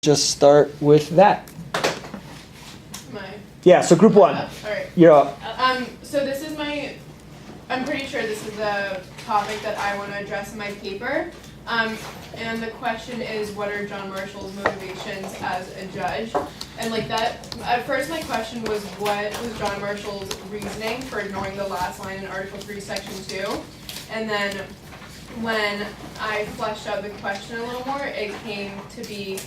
just start with that. Yeah, so group one. All right. You're up. So this is I'm pretty sure this is the topic that I want to address in my paper. And the question is, what are John Marshall's motivations as a judge? And like that, at first my question was, what was John Marshall's reasoning for ignoring the last line in Article 3, Section 2? And then when I fleshed out the question a little more, it came to be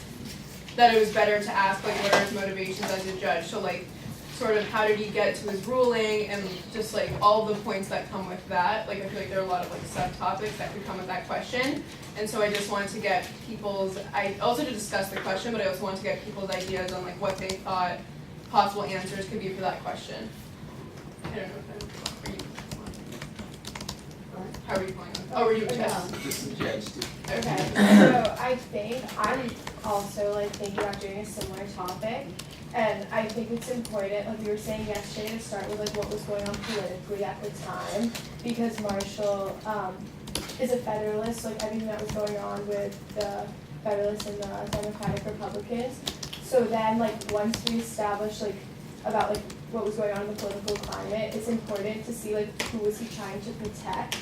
that it was better to ask, like, what are his motivations as a judge? So, like, sort of how did he get to his ruling, and just, like, all the points that come with that. Like, I feel like there are a lot of, like, subtopics that could come with that question. And so I just wanted to get also to discuss the question, but I also wanted to get people's ideas on, like, what they thought possible answers could be for that question. I don't know if how are you going? Oh, were you Yes. Okay, so I think I'm also like thinking about doing a similar topic, and I think it's important, like we were saying yesterday, to start with like what was going on politically at the time, because Marshall is a Federalist, like everything that was going on with the Federalists and the Democratic Republicans. So then like once we establish like about like what was going on in the political climate, it's important to see like who was he trying to protect.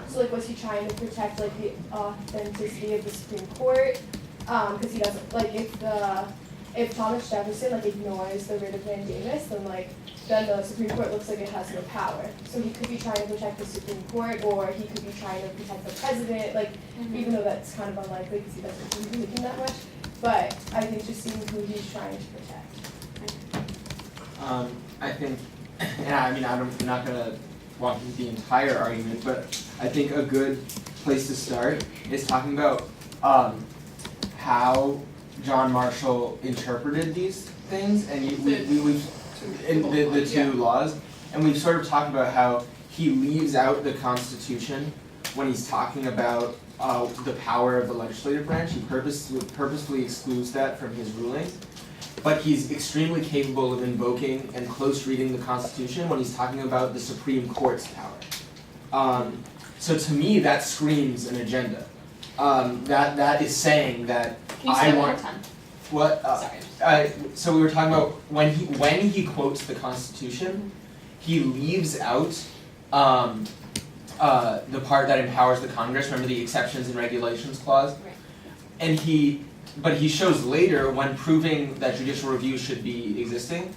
So like was he trying to protect like the authenticity of the Supreme Court? Because he doesn't like if Thomas Jefferson like ignores the writ of mandamus, then the Supreme Court looks like it has no power. So he could be trying to protect the Supreme Court, or he could be trying to protect the president. Like even though that's kind of unlikely because he doesn't really him that much. But I think just seeing who he's trying to protect. I think, I'm not going to walk through the entire argument, but I think a good place to start is talking about how John Marshall interpreted these things, and we've in the two laws, and we've sort of talked about how he leaves out the Constitution when he's talking about the power of the legislative branch. He purposefully excludes that from his rulings. But he's extremely capable of invoking and close reading the Constitution when he's talking about the Supreme Court's power. So to me, that screams an agenda. That is saying that I want. What? Sorry. So we were talking about when he quotes the Constitution, he leaves out the part that empowers the Congress. Remember the exceptions and regulations clause, Right. and But he shows later, when proving that judicial review should be existing,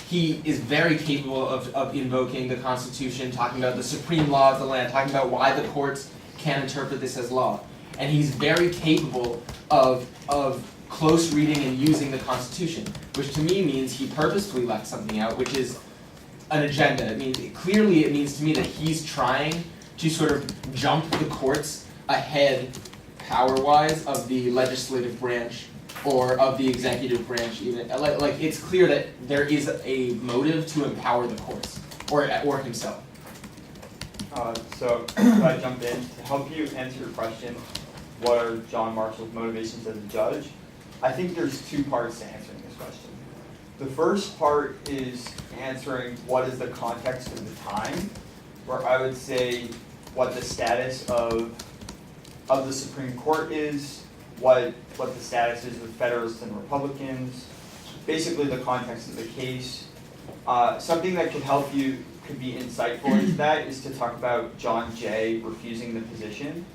he is very capable of invoking the Constitution, talking about the supreme law of the land, talking about why the courts can't interpret this as law. And he's very capable of close reading and using the Constitution, which to me means he purposefully left something out, which is an agenda. It means to me that he's trying to sort of jump the courts ahead power-wise of the legislative branch or of the executive branch even. Like it's clear that there is a motive to empower the courts or himself. So if I jump in to help you answer your question, what are John Marshall's motivations as a judge? I think there's two parts to answering this question. The first part is answering what is the context of the time, where I would say what the status of the Supreme Court is, what the status is with Federalists and Republicans, basically the context of the case. Something that could help you, could be insightful into that, is to talk about John Jay refusing the position.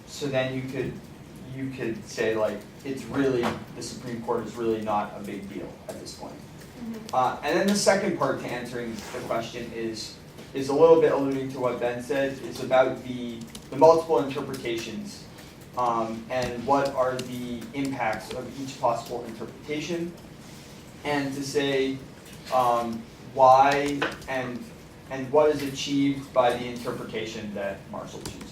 So then you could say like, it's really, the Supreme Court is really not a big deal at this point. And then the second part to answering the question is a little bit alluding to what Ben said. It's about the multiple interpretations and what are the impacts of each possible interpretation, and to say why and what is achieved by the interpretation that Marshall chooses.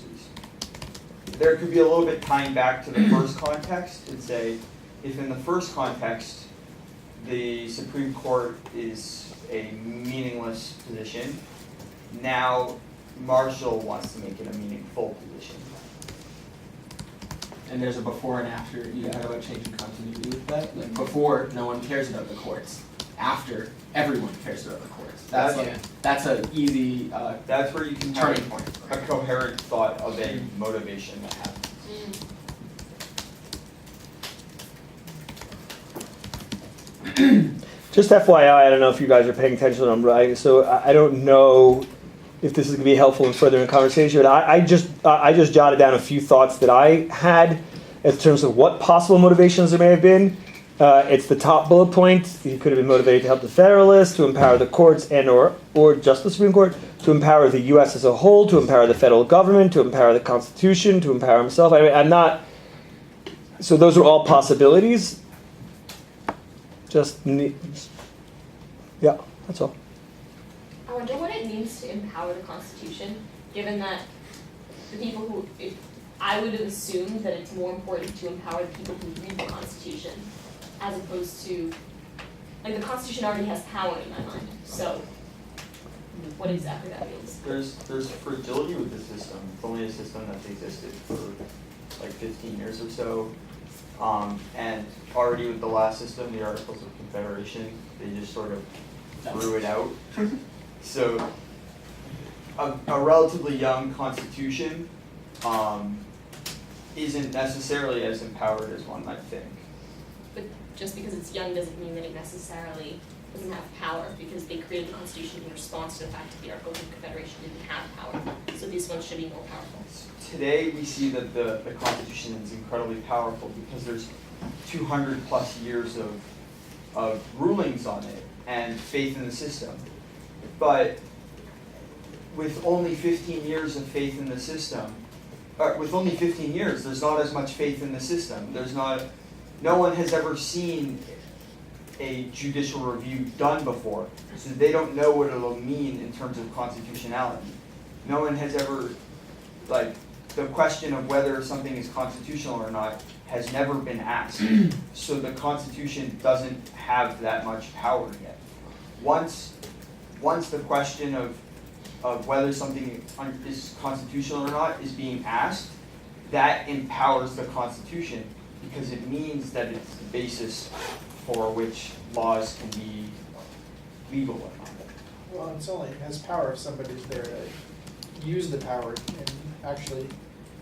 There could be a little bit tying back to the first context and say, if in the first context the Supreme Court is a meaningless position, now Marshall wants to make it a meaningful position. And there's a before and after. You talk about changing continuity with that. Like before, no one cares about the courts. After, everyone cares about the courts. That's an easy that's where you can turning have point. a coherent thought of a motivation that happens. Just FYI, I don't know if you guys are paying attention when I'm writing, so I don't know if this is going to be helpful in furthering the conversation, but I just jotted down a few thoughts that I had in terms of what possible motivations there may have been. It's the top bullet point. He could have been motivated to help the Federalists, to empower the courts and or just the Supreme Court, to empower the U.S. as a whole, to empower the federal government, to empower the Constitution, to empower himself. I mean, I'm not... So those are all possibilities. Yeah, that's all. I wonder what it means to empower the Constitution, given that the people who, I would assume that it's more important to empower the people who read the Constitution, as opposed to, like, the Constitution already has power in my mind, so what exactly that means. There's fragility with the system. It's only a system that's existed for like 15 years or so. And already with the last system, the Articles of Confederation, they just sort of threw it out. So a relatively young constitution isn't necessarily as empowered as one might think. But just because it's young doesn't mean that it necessarily doesn't have power, because they created the Constitution in response to the fact that the Articles of Confederation didn't have power. So these ones should be more powerful. Today we see that the Constitution is incredibly powerful because there's 200 plus years of rulings on it and faith in the system. But with only 15 years of faith in the system, with only 15 years, there's not as much faith in the system. No one has ever seen a judicial review done before, so they don't know what it'll mean in terms of constitutionality. No one has ever, the question of whether something is constitutional or not has never been asked. So the Constitution doesn't have that much power yet. Once the question of whether something is constitutional or not is being asked, that empowers the Constitution because it means that it's the basis for which laws can be legal or not. Well, it's only has power if somebody's there to use the power and actually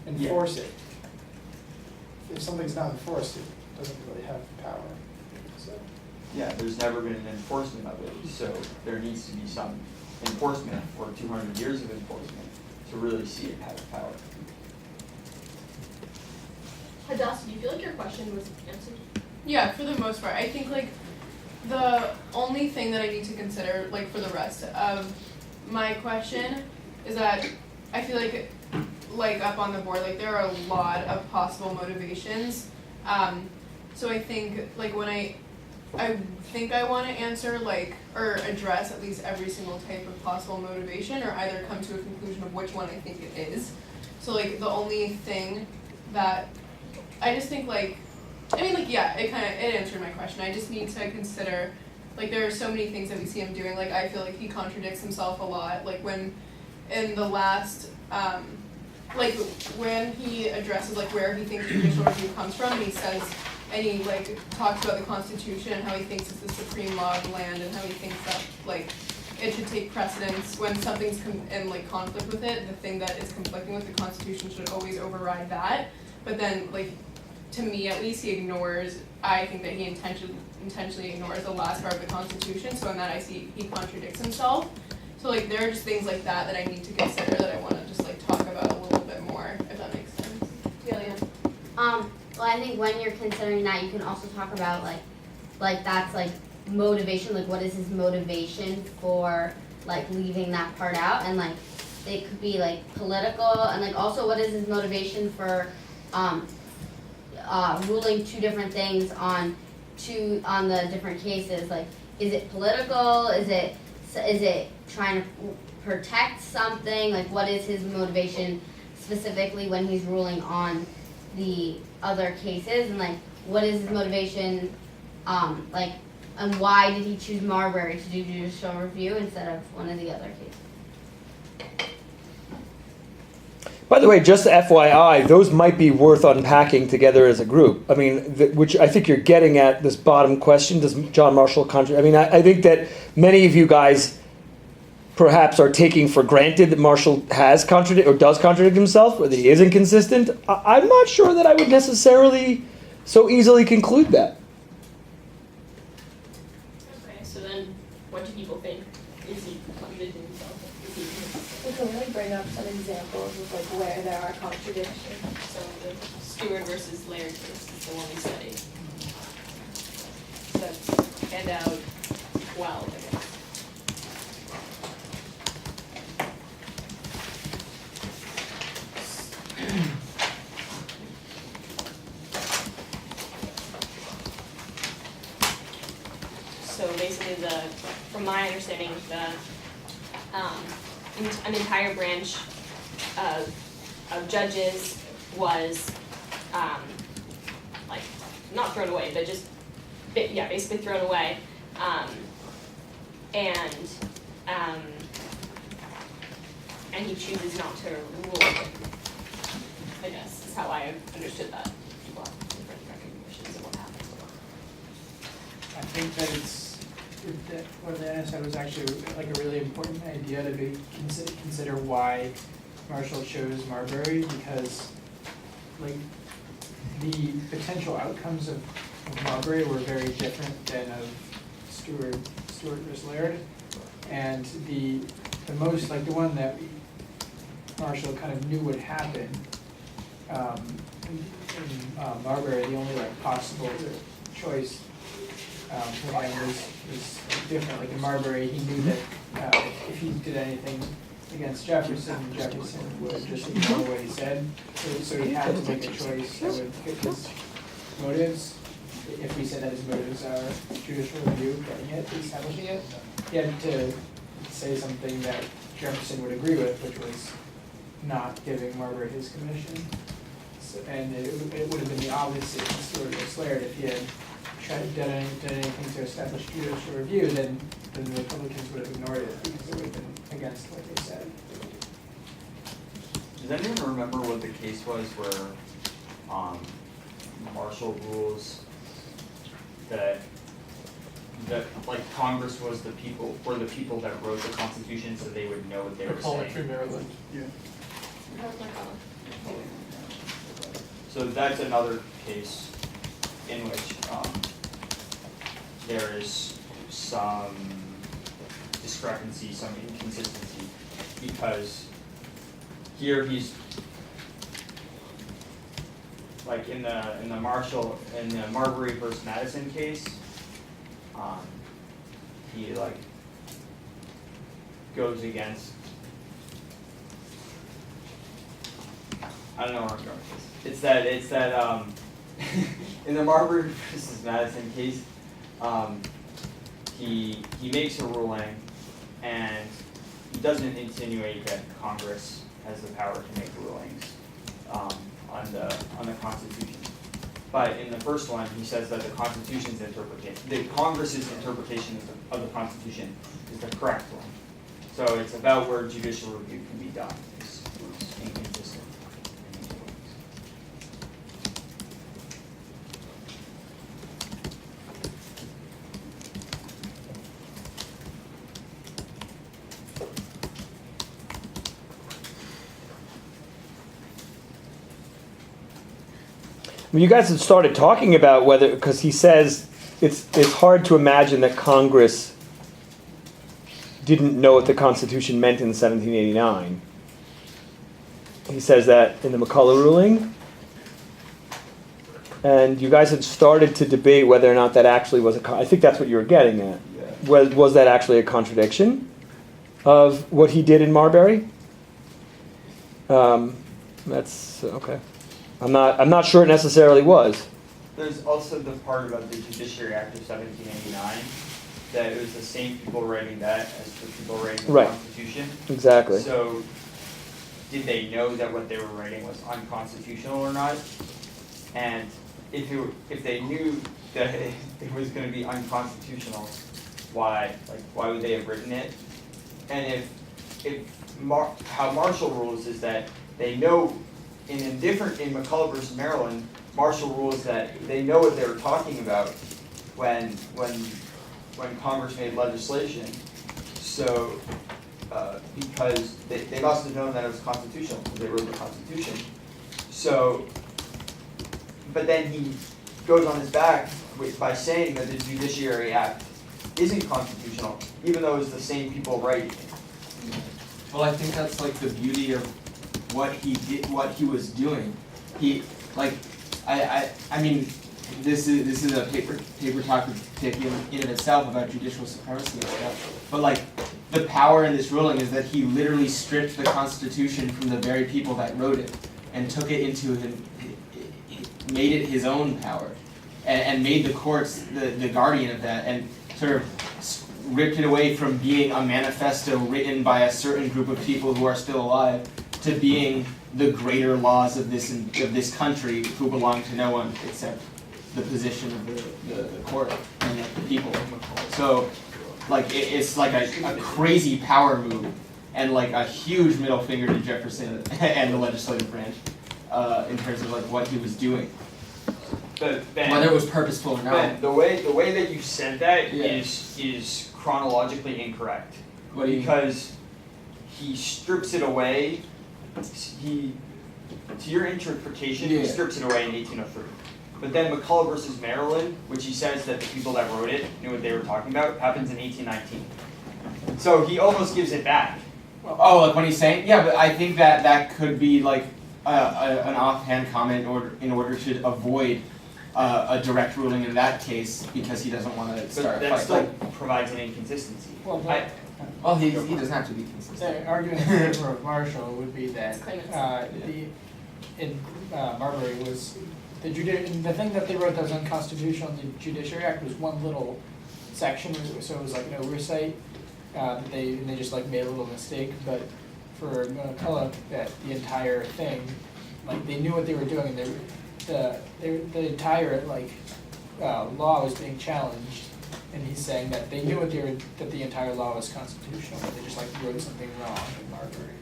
enforce it. If something's not enforced, it doesn't really have power. So. Yeah, there's never been an enforcement of it, so there needs to be some enforcement, or 200 years of enforcement, to really see it have power. Hadass, do you feel like your question was answered? Yeah, for the most part. I think the only thing that I need to consider for the rest of my question is that I feel like up on the board, there are a lot of possible motivations. So I think when I think I want to answer or address at least every single type of possible motivation, or either come to a conclusion of which one I think it is. So the only thing that I just think it answered my question. I just need to consider there are so many things that we see him doing. I feel like he contradicts himself a lot. When in the last when he addresses where he thinks judicial review comes from, and he says, and he talks about the Constitution and how he thinks it's the supreme law of the land, and how he thinks that it should take precedence when something's in conflict with it. The thing that is conflicting with the Constitution should always override that. But then to me at least, I think that he intentionally ignores the last part of the Constitution. So in that I see he contradicts himself. So there are just things like that I need to consider, that I want to just talk about a little bit more, if that makes sense. Celia? Well, I think when you're considering that, you can also talk about that's motivation. What is his motivation for leaving that part out, and it could be political, and also what is his motivation for ruling two different things on the different cases. Is it political? Is it trying to protect something? What is his motivation specifically when he's ruling on the other cases, and what is his motivation, and why did he choose Marbury to do judicial review instead of one of the other cases? By the way, just FYI, those might be worth unpacking together as a group. I mean, which I think you're getting at this bottom question, does John Marshall contradict? I mean, I think that many of you guys perhaps are taking for granted that Marshall has contradict or does contradict himself, or that he is inconsistent. I'm not sure that I would necessarily so easily conclude that. Okay, bring up some examples of like where there are contradictions. So the Stewart versus Laird case is the one we studied. So handout 12, I guess. So basically from my understanding, an entire branch of judges was, like, not thrown away, but just, basically thrown away. And he chooses not to rule it, I guess, is how I understood that. People have different recognitions of what happens. I think that what Anna said was actually like a really important idea to consider why Marshall chose Marbury, because like the potential outcomes of Marbury were very different than of Stewart versus Laird, and the most, like the one that Marshall kind of knew would happen in Marbury, the only like possible choice for him was different. Like in Marbury, he knew that if he did anything against Jefferson would just ignore what he said. So he had to make a choice that would fit his motives. If we said that his motives are judicial review, getting it, establishing it, he had to say something that Jefferson would agree with, which was not giving Marbury his commission. So, and it would have been the opposite in Stewart versus Laird. If he had done anything to establish judicial review, then the Republicans would have ignored it because it would have been against what they said. Does anyone remember what the case was where Marshall rules that like Congress was the people that wrote the Constitution, so they would know what they were saying? Maryland. Yeah. That was my comment. So that's another case in which there is some discrepancy, some inconsistency, because here he's like in the Marbury versus Madison case, he like goes against, I don't know where I'm going with this. It's that in the Marbury versus Madison case, he makes a ruling and he doesn't insinuate that Congress has the power to make rulings on the Constitution. But in the first one, he says that the Congress's interpretation of the Constitution is the correct one. So it's about where judicial review can be done. It's inconsistent. Well, you guys had started talking about whether, because he says it's hard to imagine that Congress didn't know what the Constitution meant in 1789. He says that in the McCullough ruling. And you guys had started to debate whether or not that actually was I think that's what you were getting at. Yeah. Was that actually a contradiction of what he did in Marbury? That's okay. I'm not sure it necessarily was. There's also the part about the Judiciary Act of 1789, that it was the same people writing that as the people writing the Right. Constitution. Exactly. So, did they know that what they were writing was unconstitutional or not? And if they knew that it was going to be unconstitutional, why would they have written it? And how Marshall rules is that they know in McCullough versus Maryland, Marshall rules that they know what they were talking about when Congress made legislation. So because they must have known that it was constitutional because they wrote the Constitution. So, but then he goes on his back by saying that the Judiciary Act isn't constitutional, even though it's the same people writing it. Well, I think that's like the beauty of what he did, what he was doing. He, like, I mean, this is a paper topic in of itself about judicial supremacy and stuff. But like, the power in this ruling is that he literally stripped the Constitution from the very people that wrote it and took it into him, made it his own power, and made the courts the guardian of that, and sort of ripped it away from being a manifesto written by a certain group of people who are still alive to being the greater laws of this country who belong to no one except the position of the court and the people. So, like, it's like a crazy power move and like a huge middle finger to Jefferson and the legislative branch in terms of like what he was doing, But Ben, whether it was purposeful or not. Ben, the way that you said that Yeah. is chronologically incorrect. What do you mean? Because he strips it away. To your interpretation, Yeah. he strips it away in 1803. But then McCullough versus Maryland, which he says that the people that wrote it knew what they were talking about, happens in 1819. So he almost gives it back. Oh, like when he's saying, yeah, but I think that could be like an offhand comment in order to avoid a direct ruling in that case because he doesn't want to But start a that fight. still Like, provides an inconsistency. Well, well, he doesn't have to be consistent. the argument in favor of Marshall would be that It's claimants. in Marbury was the thing that they wrote that was unconstitutional in the Judiciary Act was one little section, so it was like an oversight. They just like made a little mistake, but for McCullough, that the entire thing, like they knew what they were doing, and the entire law was being challenged, and he's saying that they knew that the entire law was constitutional, but they just like wrote something wrong in Marbury.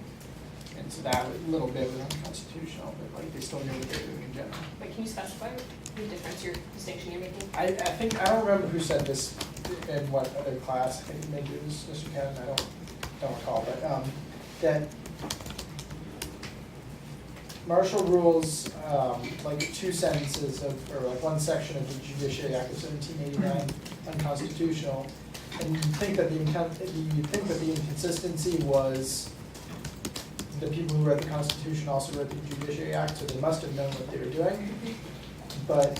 And so that little bit was unconstitutional, but like they still knew what they were doing in general. But can you specify the difference, your distinction you're making? I think, I don't remember who said this in what other class, I think maybe it was Mr. Cannon, I don't recall, but that Marshall rules, like two sentences or like one section of the Judiciary Act of 1789 unconstitutional, and you think that the inconsistency was the people who wrote the Constitution also wrote the Judiciary Act, so they must have known what they were doing. But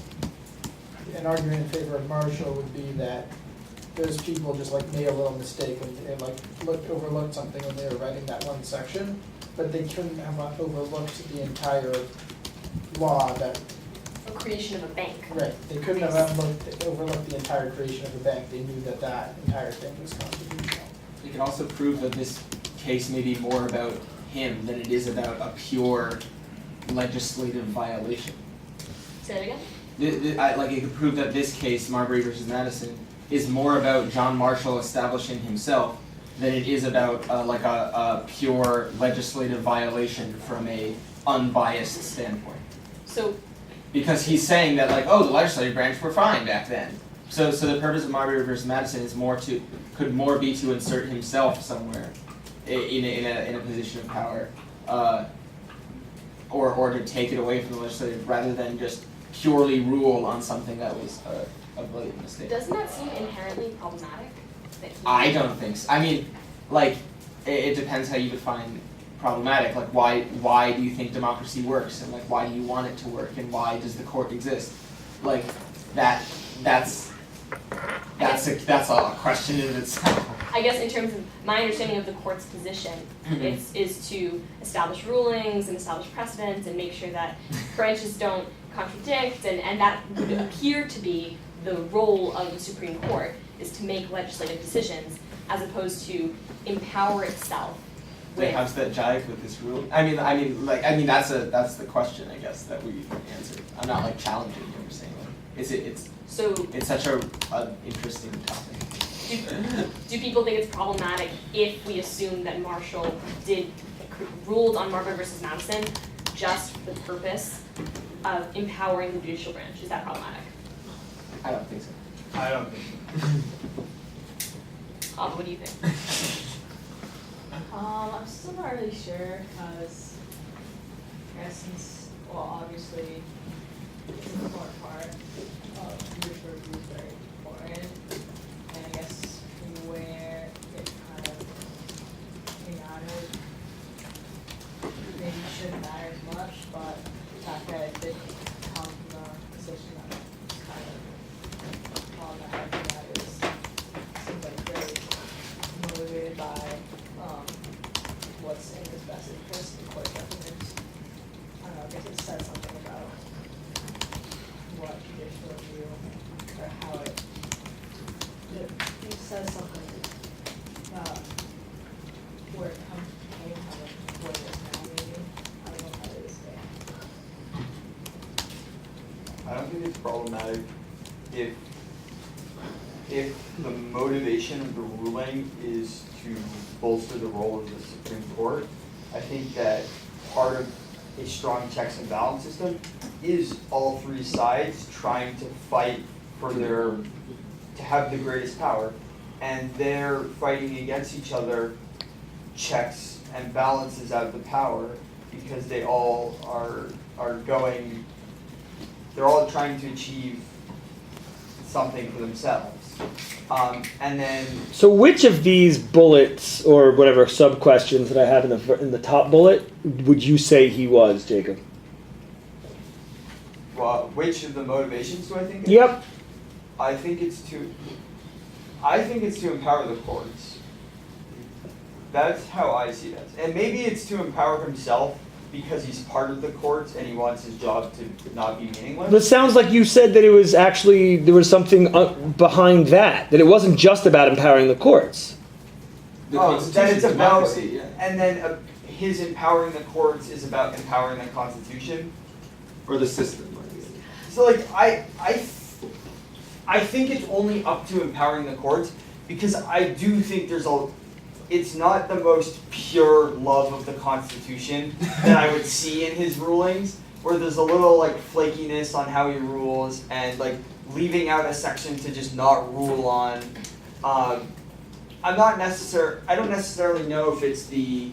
an argument in favor of Marshall would be that those people just like made a little mistake and like overlooked something when they were writing that one section, but they couldn't have overlooked the entire law that. A creation of a bank. Right, they couldn't have overlooked the entire creation of a bank. They knew that that entire thing was constitutional. You can also prove that this case may be more about him than it is about a pure legislative violation. Say that again? Like it could prove that this case, Marbury versus Madison, is more about John Marshall establishing himself than it is about like a pure legislative violation from a unbiased standpoint. So, Because he's saying that like, oh, the legislative branch were fine back then. So the purpose of Marbury versus Madison is could more be to insert himself somewhere in a position of power, or to take it away from the legislative rather than just purely rule on something that was a blatant mistake. doesn't that seem inherently problematic? That he I don't think so. I mean, like, it depends how you define problematic. Like, why do you think democracy works, and like, why do you want it to work, and why does the court exist? Like, that's a question in itself. I guess in terms of my understanding of the court's position, is to establish rulings and establish precedents and make sure that branches don't contradict, and that would appear to be the role of the Supreme Court, is to make legislative decisions as opposed to empower itself Wait, with. how's that jive with this rule? I mean that's the question I guess that we answered. I'm not like challenging what you're saying. Like, So it's such an interesting topic. do people think it's problematic if we assume that Marshall ruled on Marbury versus Madison just for the purpose of empowering the judicial branch? Is that problematic? I don't think so. I don't think What do you think? I'm still not really sure because, I guess since, well, obviously, the court part of judicial review is very important, and I guess where it kind of matters I think come from the position that is kind of on the head of that is seems like very motivated by what's in his best interest in court governance. I don't know, I guess it says something about what judicial review or how it says something about where it came from and where it is now maybe. I don't know how it is there. I don't think it's problematic if the motivation of the ruling is to bolster the role of the Supreme Court. I think that part of a strong checks and balance system is all three sides trying to fight for to have the greatest power, and they're fighting against each other checks and balances out the power because they all are going, they're all trying to achieve something for themselves. And then So which of these bullets or whatever sub questions that I have in the top bullet would you say he was, Jacob? which of the motivations do I think? Yep. I think it's to empower the courts. That's how I see it. And maybe it's to empower himself because he's part of the courts and he wants his job to not be meaningless. But it sounds like you said that it was actually, there was something behind that it wasn't just about empowering the courts. The That Constitution, it's about, democracy, yeah. and then his empowering the courts is about empowering the Constitution. Or the system. So like I think it's only up to empowering the courts because I do think it's not the most pure love of the Constitution that I would see in his rulings, where there's a little like flakiness on how he rules and like leaving out a section to just not rule on. I don't necessarily know if it's the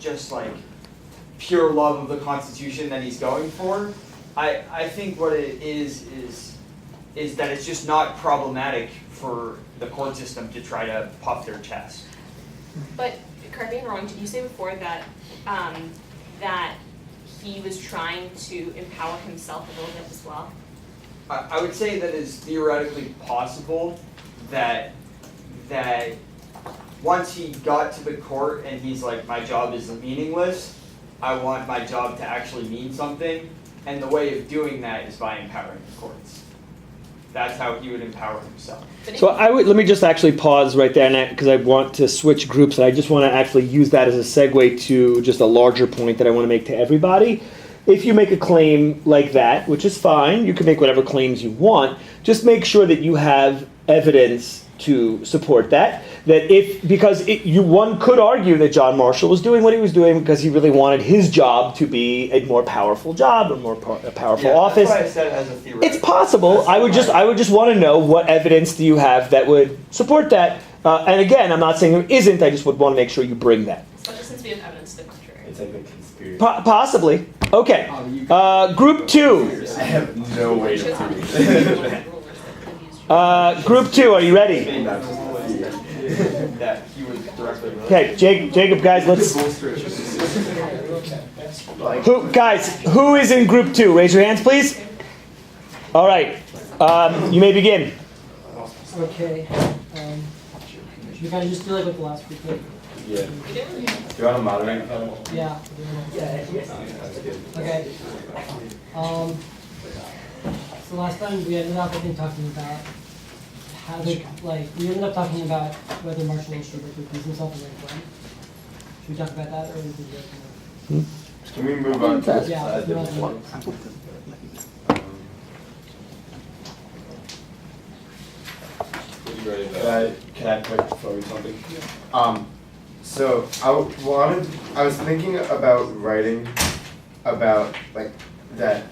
just like pure love of the Constitution that he's going for. I think what it is that it's just not problematic for the court system to try to puff their chest. But correct me if I'm wrong, did you say before that that he was trying to empower himself a little bit as well? I would say that it's theoretically possible that once he got to the court and he's like, my job is meaningless, I want my job to actually mean something, and the way of doing that is by empowering the courts. That's how he would empower himself. So let me just actually pause right there because I want to switch groups and I just want to actually use that as a segue to just a larger point that I want to make to everybody. If you make a claim like that, which is fine, you can make whatever claims you want, just make sure that you have evidence to support that. One could argue that John Marshall was doing what he was doing because he really wanted his job to be a more powerful job, a powerful office. That's why I said it as a theoretical. It's possible. I would just want to know what evidence do you have that would support that. And again, I'm not saying there isn't. I just would want to make sure you bring that. Especially since we have evidence to the contrary. It's like a conspiracy. Possibly. Okay. Group 2. I have no way to prove it. Group 2. Are you ready? That he was directly related. Okay, Jacob, guys, let's. Who is in group 2? Raise your hands, please. All right, you may begin. Okay. Should we kind of just do like with the last group? Like? Yeah. Do you want to moderate? Yeah. Okay. So last time we ended up, I think, talking about how we ended up talking about whether Marshall should recuse himself and when. Should we talk about that, or we can Can we move on to yeah, a different one? Can I quick throw you something? So I was thinking about writing about like that.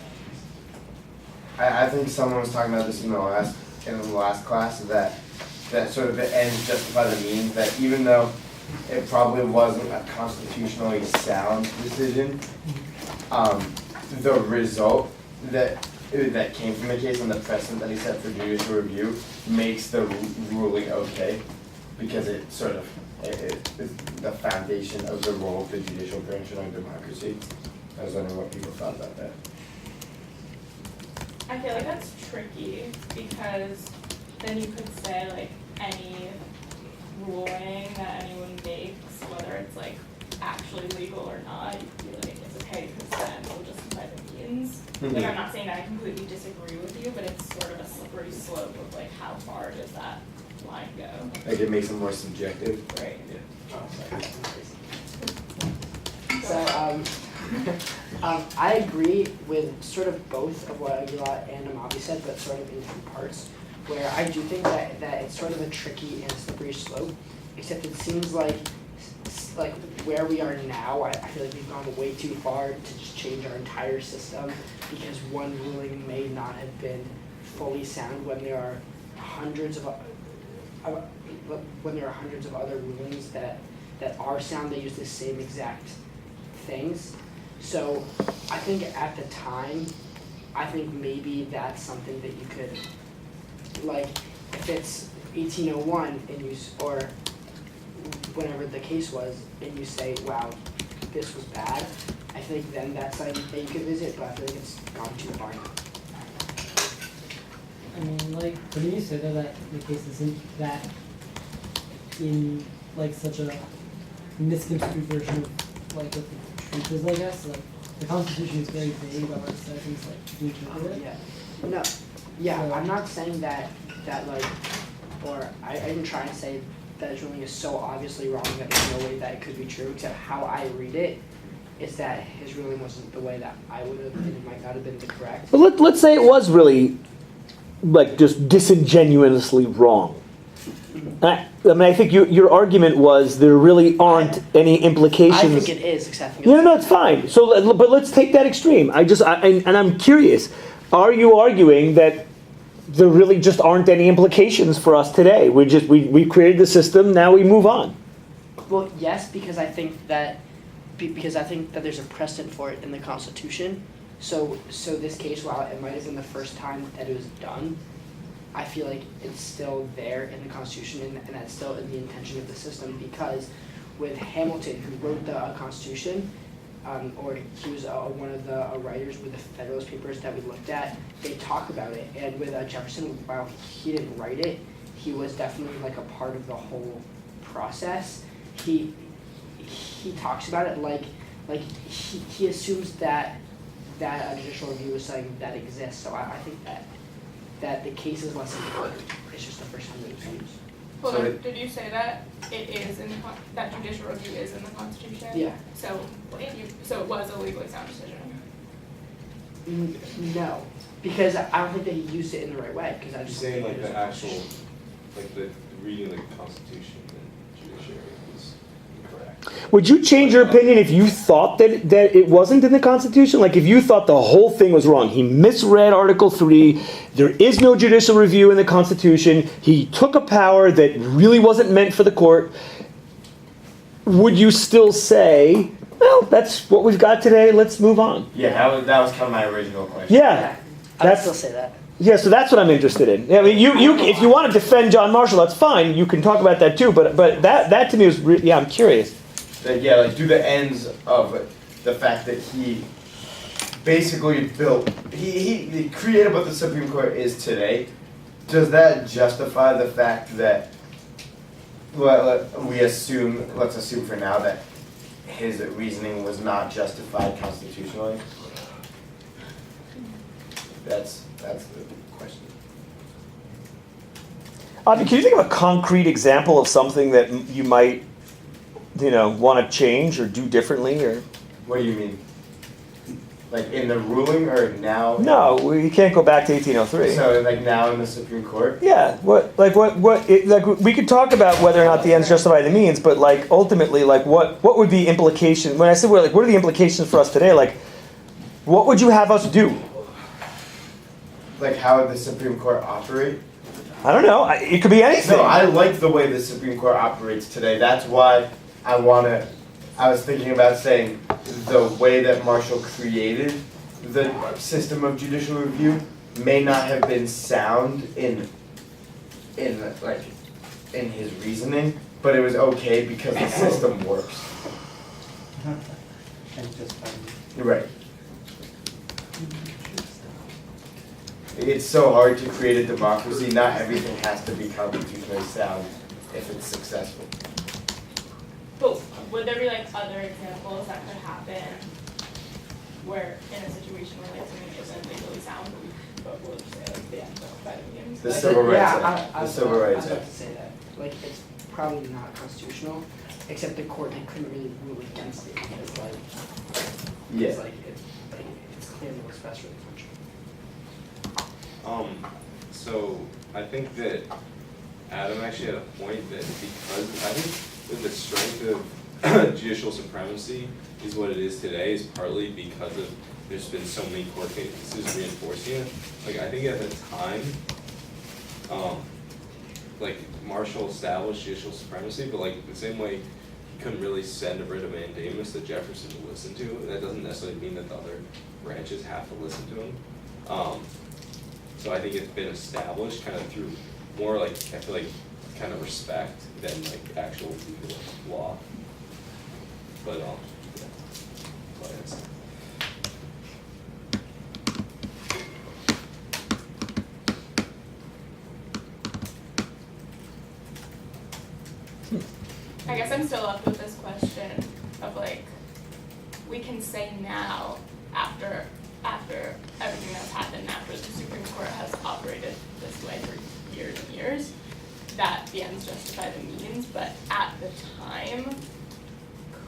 I think someone was talking about this in the last class that sort of the ends justify the means, that even though it probably wasn't a constitutionally sound decision, the result that came from the case and the precedent that he set for judicial review makes the ruling okay, because it sort of is the foundation of the role of the judicial branch in our democracy. I was wondering what people thought about that. I feel like that's tricky because then you could say like any ruling that anyone makes, whether it's like actually legal or not, you could be like, it's okay because then we'll just by the means. Like I'm not saying that I completely disagree with you, but it's sort of a slippery slope of like how far does that line go? Like it makes it more subjective. Right. So, I agree with sort of both of what Aguilar and Amavi said, but sort of in two parts, where I do think that it's sort of a tricky and slippery slope, except it seems like where we are now, I feel like we've gone way too far to just change our entire system, because one ruling may not have been fully sound when there are hundreds of other rulings that are sound, they use the same exact things. So I think at the time, I think maybe that's something that you could, like, if it's 1801 and you, or whenever the case was, and you say, wow, this was bad, I think then that's something that you could visit, but I feel like it's gone too far now. I mean, like, when you say that the case isn't that in, like, such a misconstrued version of, like, what the truth is, I guess, like, the Constitution is very vague about what it says, and it's, like, you interpret it. Yeah. No. Yeah, So- I'm not saying that like, or I didn't try and say that his ruling is so obviously wrong that there's no way that it could be true, except how I read it is that his ruling wasn't the way that I would have, and it might not have been the correct. But let's say it was really, like, just disingenuously wrong. I mean, I think your argument was there really aren't any implications. I think it is, except No, it's fine. So, but let's take that extreme. And I'm curious. Are you arguing that there really just aren't any implications for us today? We created the system. Now we move on. Well, yes, because I think that there's a precedent for it in the Constitution. So this case, while it might have been the first time that it was done, I feel like it's still there in the Constitution, and that's still in the intention of the system, because with Hamilton, who wrote the Constitution, or he was one of the writers with the Federalist Papers that we looked at, they talk about it. And with Jefferson, while he didn't write it, he was definitely like a part of the whole process. He talks about it like he assumes that a judicial review is something that exists. So I think that the case is less important. It's just the first time that it was used. Hold So on, it- did you say that it is in the that judicial review is in the Constitution? Yeah. So it was a legally sound decision. No, because I don't think that he used it in the right way. Because I You're just saying think like it the was- actual, like the reading of the Constitution and judiciary is incorrect. Would you change your opinion if you thought that it wasn't in the Constitution? Like if you thought the whole thing was wrong, he misread Article 3, there is no judicial review in the Constitution, he took a power that really wasn't meant for the court, would you still say, well, that's what we've got today, let's move on? Yeah, that was kind of my original question. Yeah, I would that's, still say that. yeah, so that's what I'm interested in. I mean, you if you want to defend John Marshall, that's fine, you can talk about that too, but that to me was, yeah, I'm curious. That, yeah, like do the ends of the fact that he basically built, he created what the Supreme Court is today. Does that justify the fact that, well, let's assume for now that his reasoning was not justified constitutionally? That's the question. Can you think of a concrete example of something that you might, want to change or do differently, or? What do you mean? Like in the ruling or now? No, you can't go back to 1803. So like now in the Supreme Court? Yeah, we could talk about whether or not the ends justify the means, but like ultimately, like what would be implications? When I say what are the implications for us today? Like, what would you have us do? Like how would the Supreme Court operate? I don't know. It could be anything. No, I like the way the Supreme Court operates today. That's why I was thinking about saying the way that Marshall created the system of judicial review may not have been sound in his reasoning, but it was okay because the system works. And just, Right. It's so hard to create a democracy. Not everything has to be constitutionally sound if it's successful. But would there be like other examples that could happen where in a situation where like something isn't legally sound, but we'll just say like the end by the means? The Civil Rights Yeah, Act. I The Civil Rights I'd like Act. to say that, like, it's probably not constitutional, except the court, they couldn't really rule against it, because like, Yeah. it's like, it's clearly what's best for the country. So I think that Adam actually had a point that because I think that the strength of judicial supremacy is what it is today is partly because of there's been so many court cases reinforcing it. Like I think at the time, like Marshall established judicial supremacy, but like the same way he couldn't really send a writ of mandamus that Jefferson would listen to. That doesn't necessarily mean that the other branches have to listen to him. So I think it's been established kind of through more like, I feel like, kind of respect than like actual legal law. But, yeah, but it's, I guess I'm still left with this question of like, we can say now, after everything that's happened, after the Supreme Court has operated this way for years and years, that the ends justify the means, but at the time,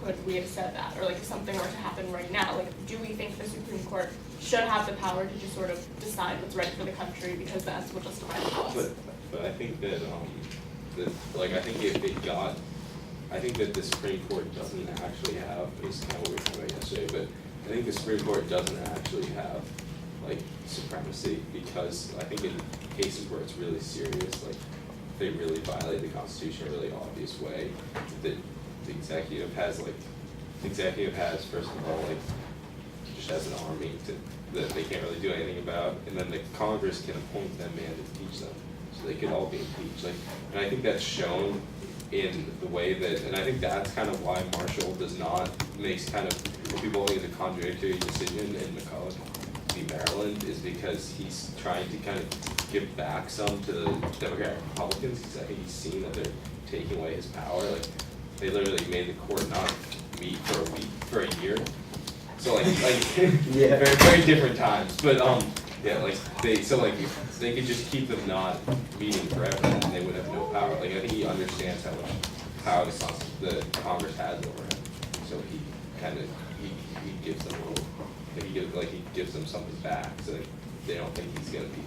could we have said that? Or like if something were to happen right now, like do we think the Supreme Court should have the power to just sort of decide what's right for the country because that's what justify the laws? but I think that, like, I think I think that the Supreme Court doesn't actually have, this is kind of what we were talking about yesterday, but I think the Supreme Court doesn't actually have, like, supremacy, because I think in cases where it's really serious, like, they really violate the Constitution in a really obvious way, that the executive has, first of all, like, just has an army that they can't really do anything about, and then the Congress can appoint them and impeach them, so they could all be impeached, like, and I think that's shown in the way that, and I think that's kind of why Marshall makes kind of, what people think is a contradictory decision in McCulloch v. Maryland, is because he's trying to kind of give back some to the Democratic Republicans, because I think he's seen that they're taking away his power, like, they literally made the court not meet for a year. So like Yeah. very, very different times, but yeah, like they could just keep them not meeting forever, and they would have no power. Like I think he understands how much power the Congress has over him, so he kind of he gives them a little, he gives them something back, so they don't think he's gonna be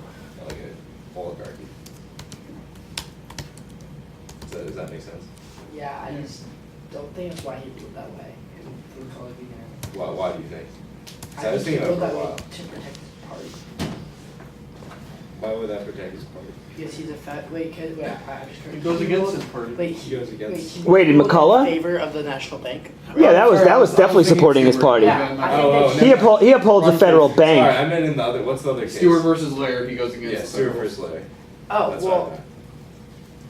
like an oligarchy. So does that make sense? Yeah, I just don't think that's why he ruled that way, and McCulloch v. Maryland. Why do you think? I was think he thinking ruled about that it for a way while. to protect his party. Why would that protect his party? Because he's a wait, I just heard. He goes against his party. Wait, He goes against. Wait, in ruled McCulloch? in favor of the National Bank. Yeah, that was definitely supporting his party. Yeah, I Oh, think no. He upholds the federal Sorry, bank. I meant in the other. What's the other case? Stewart versus Laird, he goes against. Yeah, the Stewart federal. versus Larry. Oh, That's what I well,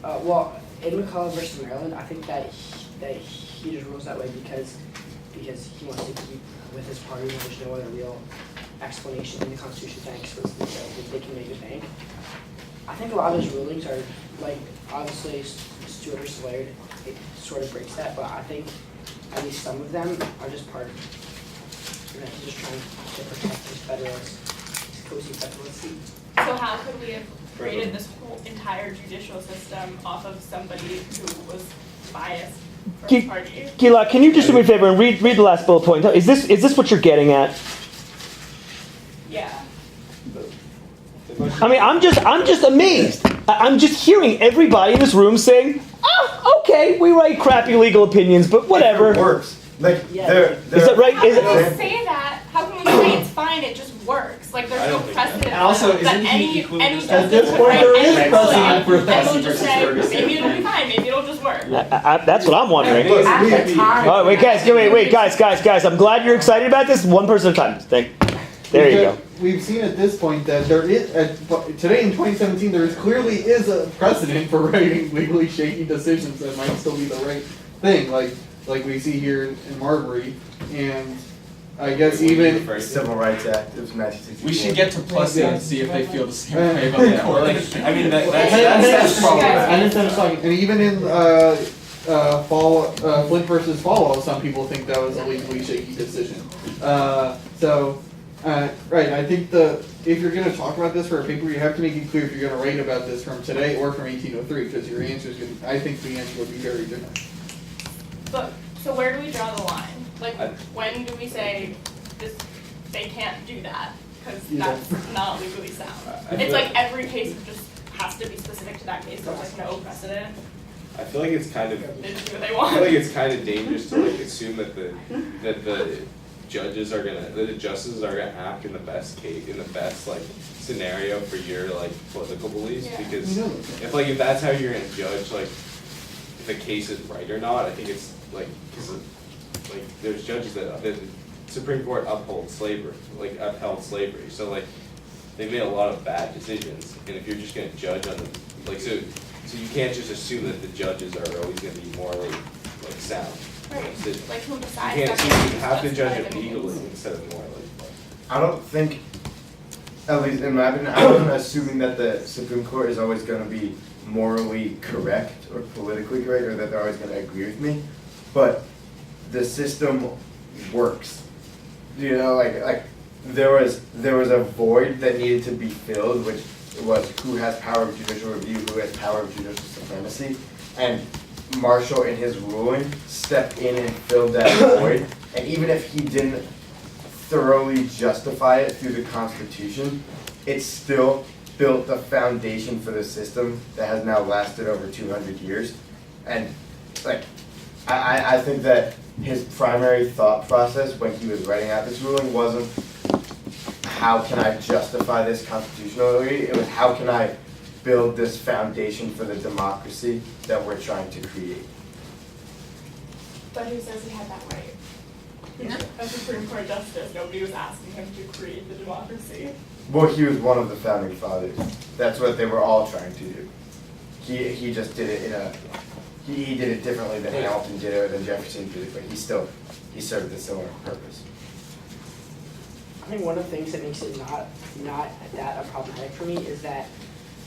meant. well, in McCulloch versus Maryland, I think that he just rules that way because he wants to keep with his party, and there's no other real explanation in the Constitution that explicitly says that they can make a bank. I think a lot of his rulings are, like, obviously Stewart versus Laird, it sort of breaks that, but I think at least some of them are just part of, you know, he's just trying to protect his federalist, his cozy federalism. So how could we have created this whole entire judicial system off of somebody who was biased for his party? Gila, can you just do me a favor and read the last bullet point? Is this what you're getting at? Yeah. I mean, I'm just amazed. I'm just hearing everybody in this room saying, "Oh, okay, we write crappy legal opinions, but whatever." It works. Like Yeah. they're Is that right? How can we say that? How can we say it's fine, it just works? Like there's I no don't think precedent And also, that isn't he any equally any just- justice At this would point, write there is any precedent for ruling, and Plessy we'll just versus say, Ferguson. maybe it'll be fine, maybe it'll just work. That's what I'm wondering. Look, At the time. Oh, wait, guys, I'm glad you're excited about this. One person at a time. There you go. We've seen at this point that there is, today in 2017, there clearly is a precedent for writing legally shaky decisions that might still be the right thing, like we see here in Marbury, and I guess even. Civil Rights Act of 1964. We should get to Plessy and see if they feel the same way about Yeah. the correlation. I mean, that's And problematic. and even in Flint versus Fallout, some people think that was a legally shaky decision. Right, I think if you're gonna talk about this for a paper, you have to make it clear if you're gonna write about this from today or from 1803, because your answer's gonna, I think the answer would be very different. But, so where do we draw the line? Like, I- when do we say this, they can't do that, cause Yeah. that's not legally sound? I It's feel like every case just has to be specific to that case, there's like no precedent, I feel like it's kind of, they just do what they I want. feel like it's kind of dangerous to like assume that the judges are gonna, the justices are gonna act in the best case, in the best like scenario for your like political beliefs, Yeah. because if that's how you're gonna judge like if a case is right or not, I think it's like, cause like there's judges that the Supreme Court upheld slavery, so like they made a lot of bad decisions, and if you're just gonna judge on the, like, so you can't just assume that the judges are always gonna be morally like sound. Right, decisions. like who You decides can't, that? so you have to That's judge kind it of an legally instead of morally. I don't think, at least in my opinion, I wasn't assuming that the Supreme Court is always gonna be morally correct or politically correct, or that they're always gonna agree with me, but the system works. You know, like there was a void that needed to be filled, which was who has power of judicial review, who has power of judicial supremacy, and Marshall in his ruling stepped in and filled that void, and even if he didn't thoroughly justify it through the Constitution, it still built the foundation for the system that has now lasted over 200 years. And like, I think that his primary thought process when he was writing out this ruling wasn't how can I justify this constitutionally, it was how can I build this foundation for the democracy that we're trying to create. But who says he had that right? As Supreme Court Justice, nobody was asking him to create the democracy. Well, he was one of the founding fathers. That's what they were all trying to do. He just did it he did it differently than Hamilton did it or than Jefferson did it, but he served a similar purpose. I think one of the things that makes it not that problematic for me is that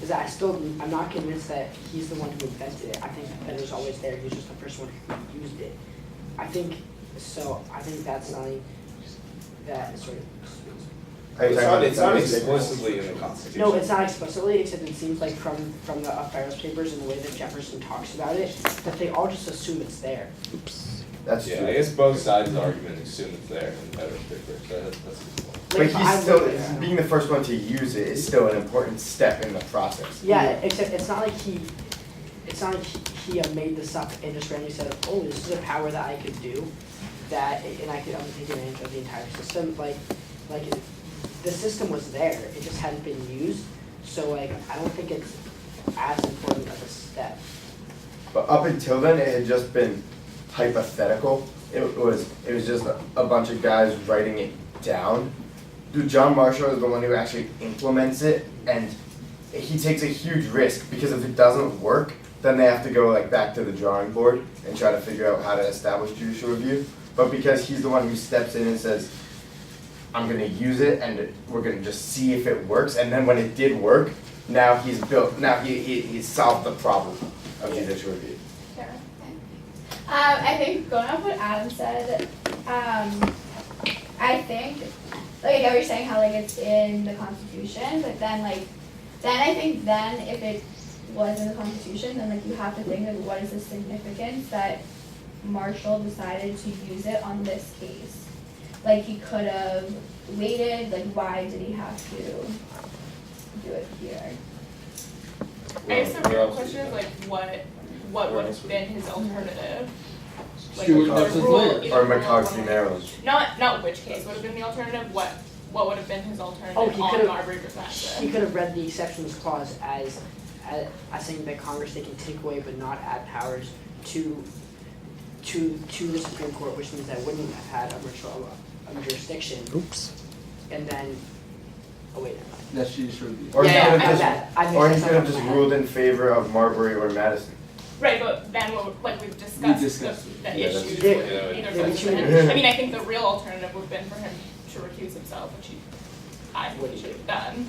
I'm not convinced that he's the one who invented it. I think that it was always there. He was just the first one who used it. I think that's something that sort of. It's not explicitly in the Constitution. No, it's not explicitly, except it seems like from the Farrell's papers and the way that Jefferson talks about it, that they all just assume it's there. That's Yeah, true. I guess both sides of the argument assume it's there and better different, so that's the point. But Like, he's still, being the first one to use it is still an important step in the process. Yeah, except it's not like he made this up and just randomly said, oh, this is a power that I could do, that, and I could take advantage of the entire system. The system was there, it just hadn't been used, so like, I don't think it's as important of a step. But up until then, it had just been hypothetical. It was just a bunch of guys writing it down. John Marshall is the one who actually implements it, and he takes a huge risk, because if it doesn't work, then they have to go like back to the drawing board and try to figure out how to establish judicial review. But because he's the one who steps in and says, I'm gonna use it and we're gonna just see if it works, and then when it did work, now he's solved the problem of judicial review. Sure. I think going off what Adam said, I think, like I get what you're saying, how like it's in the Constitution, but then I think then if it was in the Constitution, then like you have to think of what is the significance that Marshall decided to use it on this case. Like he could have waited, like why did he have to do it here? I guess the real question is like what would have been his alternative? Like, Stewart the versus rule, Blair. either Or rule McCarthy, one way. Maryland. Not which case would have been the alternative, what would have been his alternative Oh, he on could've- Marbury versus Madison? He could have read the exceptions clause as saying that Congress, they can take away but not add powers to the Supreme Court, which means that wouldn't have had a jurisdiction. Oops. and then, oh wait, That's judicial review. Or he yeah, could yeah, have I bet. I just, think or he that's could have off just my head. ruled in favor of Marbury or Madison. Right, but then like we've discussed, discussed it. the Yeah, that's issues true. with Yeah, either yeah, president. true. I mean, I think the real alternative would have been for him to recuse himself, which I think he should have done.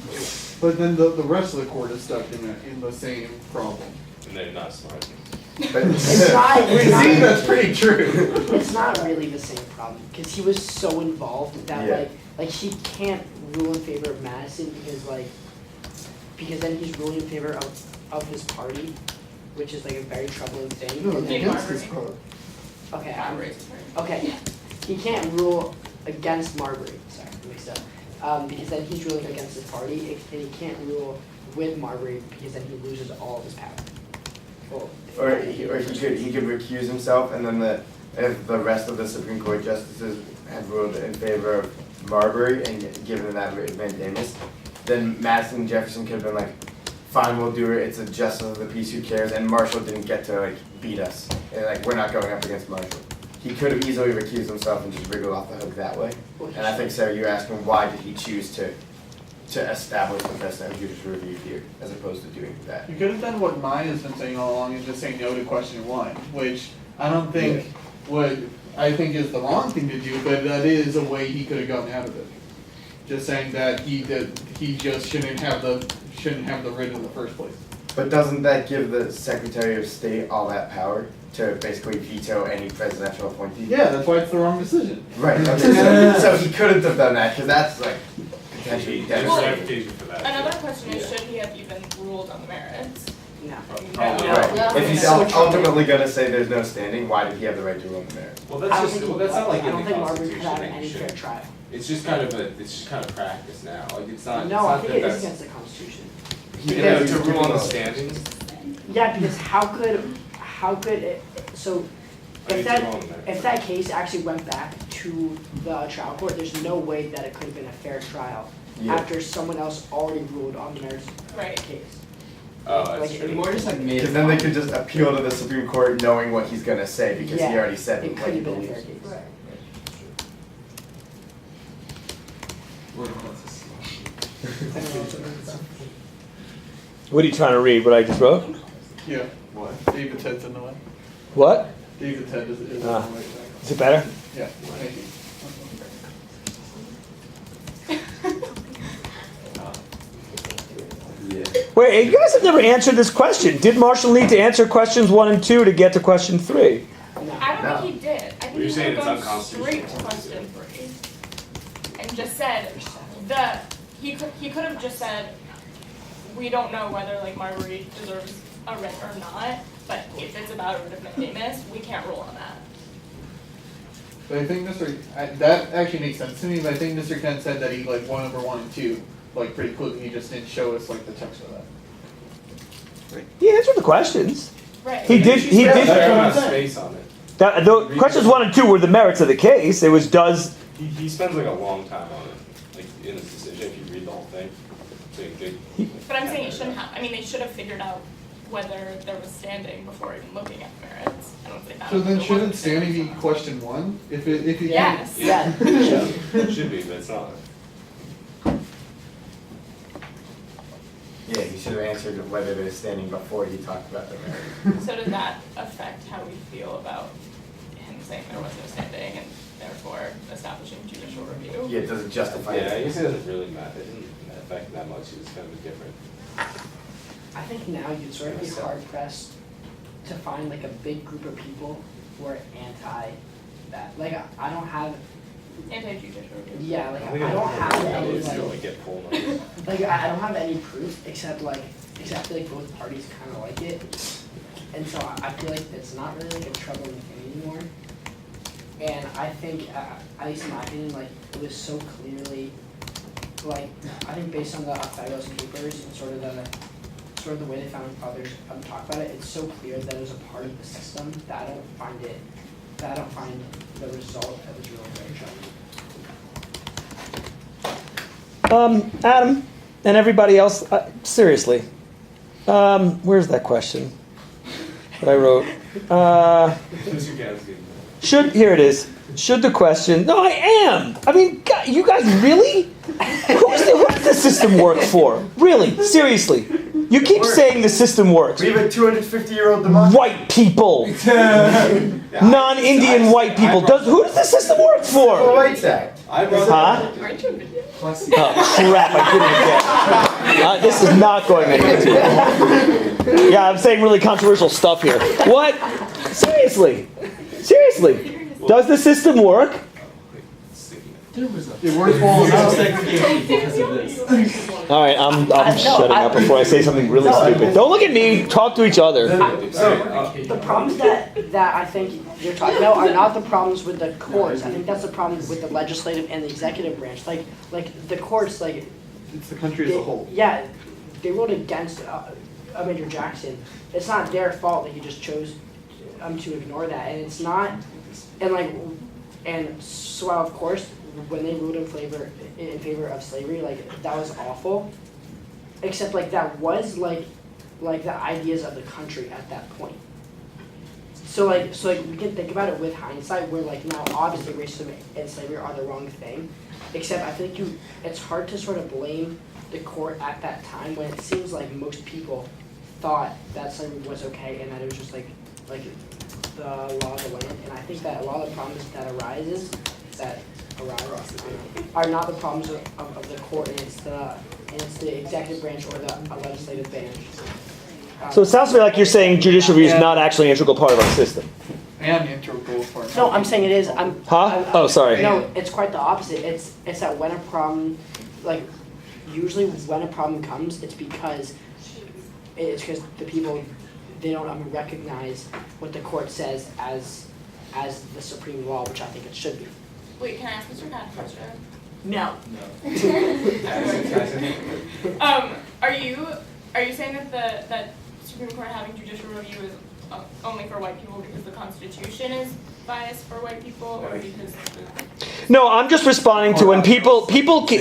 But then the rest of the court is stuck in the same problem. And they're not smart. But It's not, We it's see not, that's pretty true. it's not really the same problem, because he was so involved that Yeah. like he can't rule in favor of Madison because then he's ruling in favor of his party, which is like a very troubling thing. No, And then- against his part. Okay, Marbury's attorney. okay, he can't rule against Marbury, sorry, mixed up. Because then he's ruling against his party, and he can't rule with Marbury because then he loses all of his power. Well, Or he could recuse himself, and then if the rest of the Supreme Court justices had ruled in favor of Marbury and given that writ of mandamus, then Madison and Jefferson could have been like, fine, we'll do it, it's a justice of the peace, who cares, and Marshall didn't get to like beat us, and like we're not going up against Marshall. He could have easily recused himself and just wriggled off the hook that way. And I think, Sarah, you're asking why did he choose to establish the precedent of judicial review here, as opposed to doing that. You could have done what Maya's been saying all along and just say no to question 1, which I don't think I think is the wrong thing to do, but that is a way he could have gotten out of it. Just saying that he just shouldn't have the writ in the first place. But doesn't that give the Secretary of State all that power to basically veto any presidential appointee? Yeah, that's why it's the wrong decision. Right, okay, so he couldn't have done that, because that's like potentially There's devastating. clarification for that. Another question is, should he have even ruled on the merits? no. Probably No. Right, Yeah. if he's So true. ultimately gonna say there's no standing, why did he have the right to rule on the merits? Well, I that's don't just, think well, that's not like I in don't the think Marbury could Constitution, have like, any you fair should. trial. It's just kind of practice now, like, it's not, it's No, I not think that it is that's. against the Constitution. You know, to rule on the standings, Yeah, because how could it, so I if think it's that, wrong there. if that case actually went back to the trial court, there's no way that it could have been a fair trial Yeah. after someone else already ruled on the merits of Right. the case. Oh, that's Like, true. More just like made Because then they could just appeal to the Supreme Court knowing what he's gonna say, because he Yeah, already said It what could he have been a fair believes. case. Right. What are you trying to read? What I just wrote? Yeah. What? David Ted's in the way. What? David Ted is in the Ah. way. Is it better? Yeah, thank you. Wait, you guys have never answered this question. Did Marshall need to answer questions 1 and 2 to get to question 3? I don't think he did. I You're think he saying would have it's gone unconstitutional. straight to question 3 and just said he could have just said, we don't know whether like Marbury deserves a writ or not, but if it's about a writ of mandamus, we can't rule on that. But I think that actually makes sense to me, but I think Mr. Kent said that he like won over 1 and 2, like pretty quickly, he just didn't show us like the text of that. He answered the questions. Right. He did. He Yeah, did. that's Fair what I'm amount of saying. space on it. The questions 1 and 2 were the merits of the case. It was does. He spends like a long time on it, like in his decision, if you read the whole thing. So you could, But I'm saying it shouldn't have, I mean, they should have figured out whether there was standing before even looking at the merits. I don't think that. So then there shouldn't wasn't standing be question 1? If you Yes. Yeah. it should be, but it's not. Yeah, he should have answered whether they're standing before he talked about the merits. So does that affect how we feel about him saying there was no standing and therefore establishing judicial review? Yeah, does it justify Yeah, I it? guess it doesn't really matter, it didn't affect that much, it's kind of different. I think now you'd sort of be hard pressed to find like a big group of people who are anti that. Like I don't have, Anti-judicial review. yeah, like I I think don't have any it's gonna like, like get pulled on this. like I don't have any proof except like both parties kind of like it, and so I feel like it's not really like a troubling thing anymore. And I think, at least in my opinion, like it was so clearly, like I think based on the Fagos papers and sort of the way they found others talk about it, it's so clear that it was a part of the system that I don't find the result that was really very troubling. Adam, and everybody else. Seriously, where's that question that I wrote? Mr. Gadsden. Here it is. Should the question? No, I am. I mean, God, you guys really? Who does the system work for? Really? Seriously? You keep saying the system works. We have a 250-year-old democracy. White people, non-Indian white people. Who does the system work The for? Rights Act. Huh? Oh crap! I couldn't get. This is not going anywhere. Yeah, I'm saying really controversial stuff here. What? Seriously? Does the system work? It works well enough. All right, I'm shutting up before I say something really stupid. Don't look at me. Talk to each other. The problems that I think you're talking about are not the problems with the courts. I think that's the problem with the legislative and the executive branch. Like the courts, like It's the country as a whole. yeah, they ruled against Major Jackson. It's not their fault that he just chose to ignore that, and it's not, and so of course when they ruled in favor of slavery, like that was awful. Except like that was like the ideas of the country at that point. So we can think about it with hindsight, where like now obviously racism and slavery are the wrong thing. Except I think it's hard to sort of blame the court at that time when it seems like most people thought that slavery was okay and that it was just like the law of the land. And I think that a lot of the problems that arise are not the problems of the court, and it's the executive branch or the legislative branch. So it sounds to me like you're saying judicial review is not actually an integral part of our system. And the integral part. No, I'm saying it is. Oh, sorry. No, it's quite the opposite. It's that when a problem, usually when a problem comes, it's because the people, they don't recognize what the court says as the supreme law, which I think it should be. Wait, can I ask Mr. Pat a question? No. Are you saying that that Supreme Court having judicial review is only for white people because the Constitution is biased for white people, or because? No, I'm just responding to when people.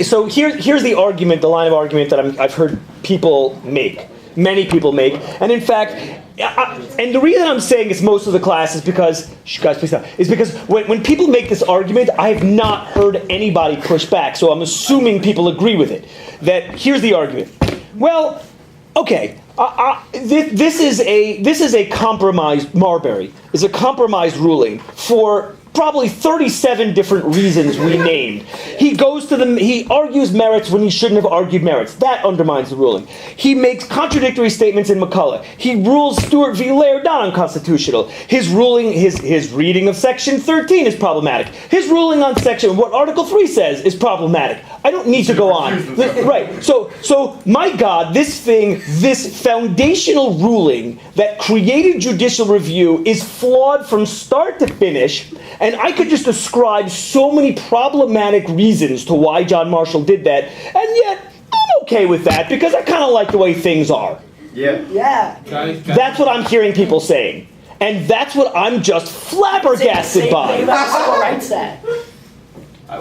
So here's the argument, the line of argument that I've heard people make. Many people make, and in fact, and the reason I'm saying it's most of the class is because, guys, please stop. Is because when people make this argument, I have not heard anybody push back. So I'm assuming people agree with it. That here's the argument. Well, okay, this is a compromised. Marbury is a compromised ruling for probably 37 different reasons we named. He argues merits when he shouldn't have argued merits. That undermines the ruling. He makes contradictory statements in McCullough. He rules Stewart v. Laird not unconstitutional. His ruling, his reading of Section 13 is problematic. His ruling on what Article 3 says is problematic. I don't need to go on. Right. So my God, this foundational ruling that created judicial review is flawed from start to finish. And I could just ascribe so many problematic reasons to why John Marshall did that, and yet I'm okay with that because I kind of like the way things are. Yeah. That's what I'm hearing people saying, and that's what I'm just flabbergasted by. Civil Rights Act.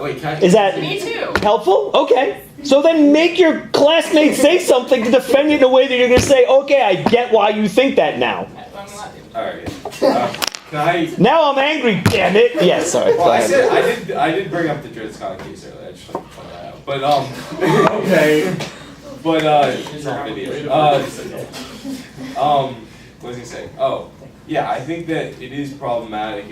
Wait, can I? Is that Me too. helpful? Okay. So then make your classmates say something to defend you in a way that you're going to say, okay, I get why you think that now. Alright. Can I? Now I'm angry, damn it. Yes, sorry. Well, go I ahead. said I did bring up the Dred Scott case earlier. I just want to point that out. But okay. But it's not video. What was he saying? Oh, yeah. I think that it is problematic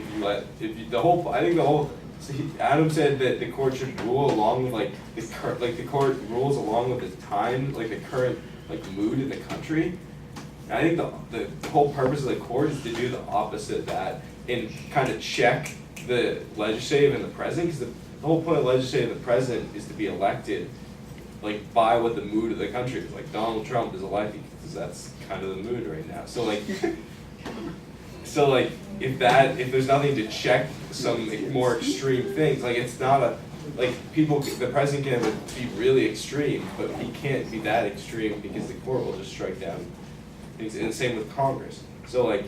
Adam said that the court should rule along with the court rules along with the time, the current mood in the country. And I think the whole purpose of the court is to do the opposite of that and kind of check the legislative and the president, because the whole point of legislative and the president is to be elected by what the mood of the country is. Donald Trump is elected because that's kind of the mood right now. So if there's nothing to check some more extreme things, it's not the president can be really extreme, but he can't be that extreme because the court will just strike down things. And the same with Congress. So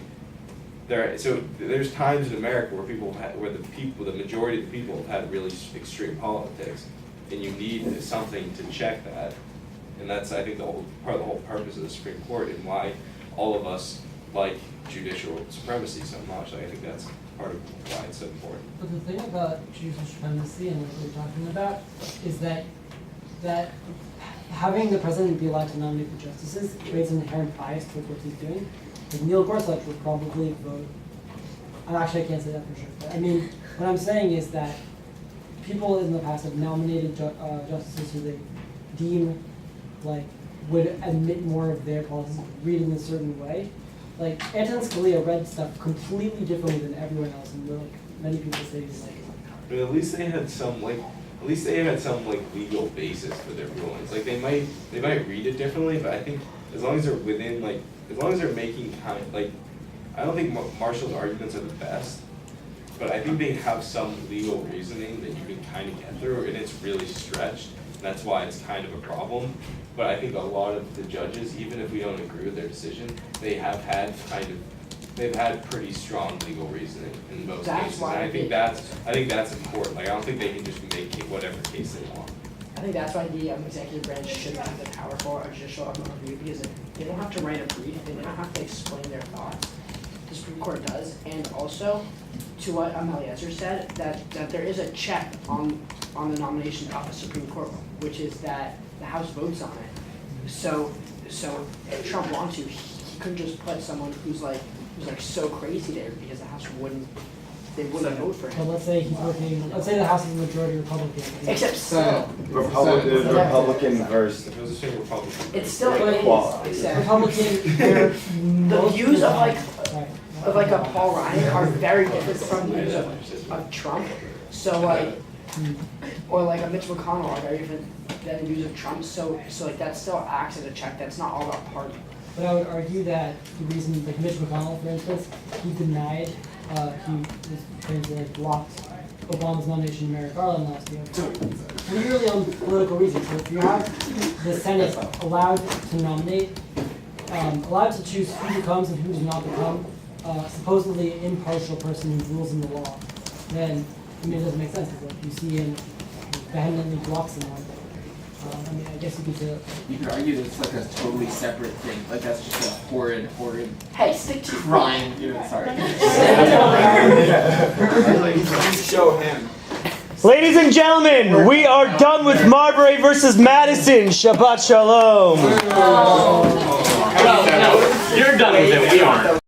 there's times in America where the majority of the people have had really extreme politics, and you need something to check that. And that's, I think, part of the whole purpose of the Supreme Court, and why all of us like judicial supremacy so much. Like, I think that's part of why it's so important. But the thing about judicial supremacy and what we're talking about is that having the president be allowed to nominate the justices creates an inherent bias towards what he's doing. Like Neil Gorsuch would probably vote. Actually, I can't say that for sure. But I mean, what I'm saying is that people in the past have nominated justices who they deem like would admit more of their policies, read in a certain way. Like Antonin Scalia read stuff completely differently than everyone else, and like many people say he's like. I mean, at least they had some legal basis for their rulings. Like they might read it differently, but I think as long as they're within as long as they're making I don't think Marshall's arguments are the best, but I think they have some legal reasoning that you can kind of get through, and it's really stretched. And that's why it's kind of a problem. But I think a lot of the judges, even if we don't agree with their decision, they've had pretty strong legal reasoning in most cases. And I think that's important. Like I don't think they can just make whatever case they want. I think that's why the executive branch should have the power for a judicial review, because they don't have to write a brief, they don't have to explain their thoughts. The Supreme Court does, and also to what Eliezer said, that there is a check on the nomination of the Supreme Court, which is that the House votes on it. So if Trump wants to, he couldn't just put someone who's so crazy there, because the House wouldn't vote for But him. let's say he's working. Let's say the House is a majority Republican. Except still, Republican versus. If it was a single Republican. it's still Equality. exactly. Republican. They're The views of right. a Paul Ryan are very different from the views of Trump. So or like a Mitch McConnell are very different than the views of Trump. So like that still acts as a check. That's not all about party. But I would argue that the reason, like Mitch McConnell, for instance, he denied, he blocked Obama's nomination of Merrick Garland last year. Clearly on political reasons. So if you have the Senate allowed to nominate, allowed to choose who becomes and who does not become supposedly an impartial person who rules in the law, then I mean it doesn't make sense. It's like you see him vehemently block someone. I mean, I guess you could say. You could argue that it's like a totally separate thing. Like that's just a horrid Hey, stick to crime. Sorry. Show him. Ladies and gentlemen, we are done with Marbury versus Madison. Shabbat shalom. No, you're done with it. We aren't.